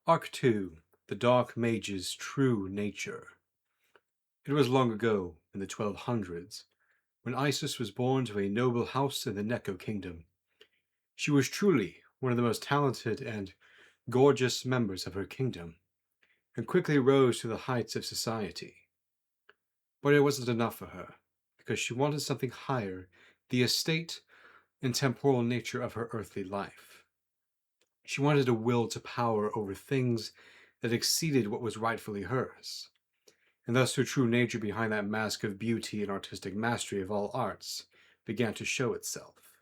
Arc 2. The Dark Mage's True Nature. It was long ago, in the 1200s, when Isis was born to a noble house in the Necho kingdom. She was truly one of the most talented and gorgeous members of her kingdom, and quickly rose to the heights of society. But it wasn't enough for her, because she wanted something higher, the estate and temporal nature of her earthly life. She wanted a will to power over things that exceeded what was rightfully hers, and thus her true nature behind that mask of beauty and artistic mastery of all arts began to show itself.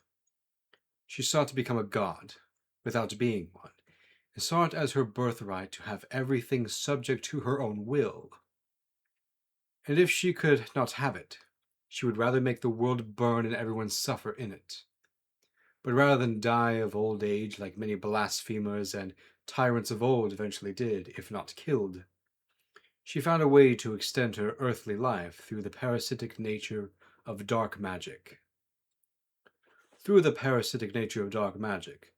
She sought to become a god, without being one, and saw it as her birthright to have everything subject to her own will. And if she could not have it, she would rather make the world burn and everyone suffer in it. But rather than die of old age like many blasphemers and tyrants of old eventually did, if not killed, she found a way to extend her earthly life through the parasitic nature of dark magic. Through the parasitic nature of dark magic,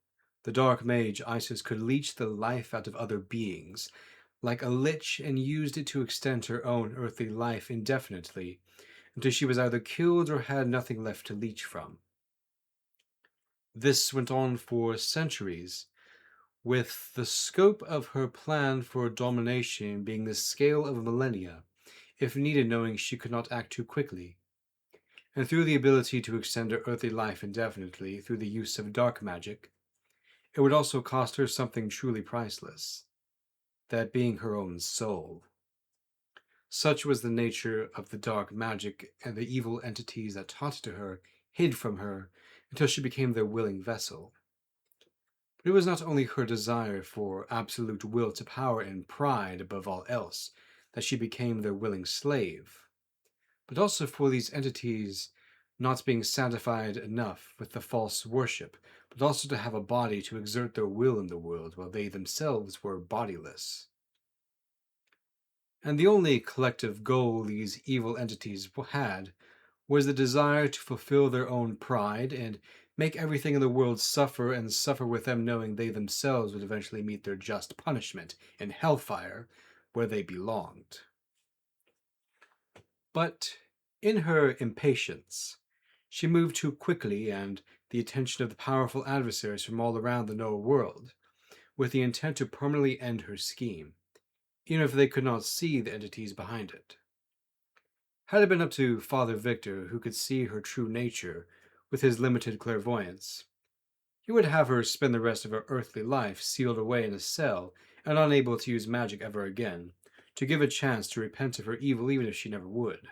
the dark mage Isis could leech the life out of other beings, like a lich, and used it to extend her own earthly life indefinitely, until she was either killed or had nothing left to leech from. This went on for centuries, with the scope of her plan for domination being the scale of millennia, if needed, knowing she could not act too quickly. And through the ability to extend her earthly life indefinitely through the use of dark magic, it would also cost her something truly priceless, that being her own soul. Such was the nature of the dark magic, and the evil entities that taught it to her hid from her until she became their willing vessel. But it was not only her desire for absolute will to power and pride above all else that she became their willing slave, but also for these entities not being satisfied enough with the false worship, but also to have a body to exert their will in the world while they themselves were bodiless. And the only collective goal these evil entities had was the desire to fulfill their own pride and make everything in the world suffer and suffer with them, knowing they themselves would eventually meet their just punishment in hellfire, where they belonged. But in her impatience, she moved too quickly and the attention of the powerful adversaries from all around the known world, with the intent to permanently end her scheme, even if they could not see the entities behind it. Had it been up to Father Victor, who could see her true nature with his limited clairvoyance, he would have her spend the rest of her earthly life sealed away in a cell and unable to use magic ever again, to give a chance to repent of her evil even if she never would.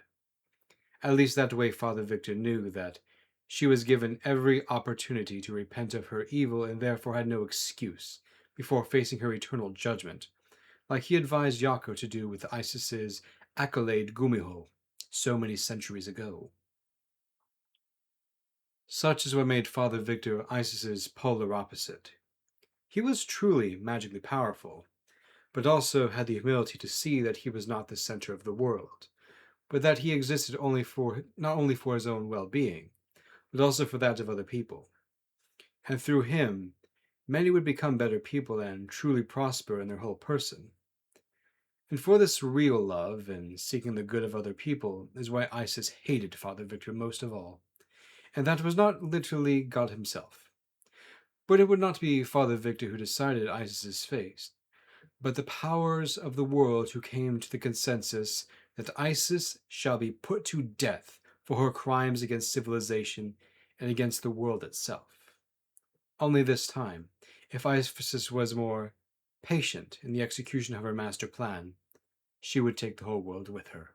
At least that way Father Victor knew that she was given every opportunity to repent of her evil and therefore had no excuse before facing her eternal judgment, like he advised Yako to do with Isis's accolade Gumiho so many centuries ago. Such is what made Father Victor Isis's polar opposite. He was truly magically powerful, but also had the humility to see that he was not the center of the world, but that he existed not only for his own well-being, but also for that of other people. And through him, many would become better people and truly prosper in their whole person. And for this real love and seeking the good of other people is why Isis hated Father Victor most of all. And that was not literally God himself. But it would not be Father Victor who decided Isis's fate, but the powers of the world who came to the consensus that Isis shall be put to death for her crimes against civilization and against the world itself. Only this time, if Isis was more patient in the execution of her master plan, she would take the whole world with her.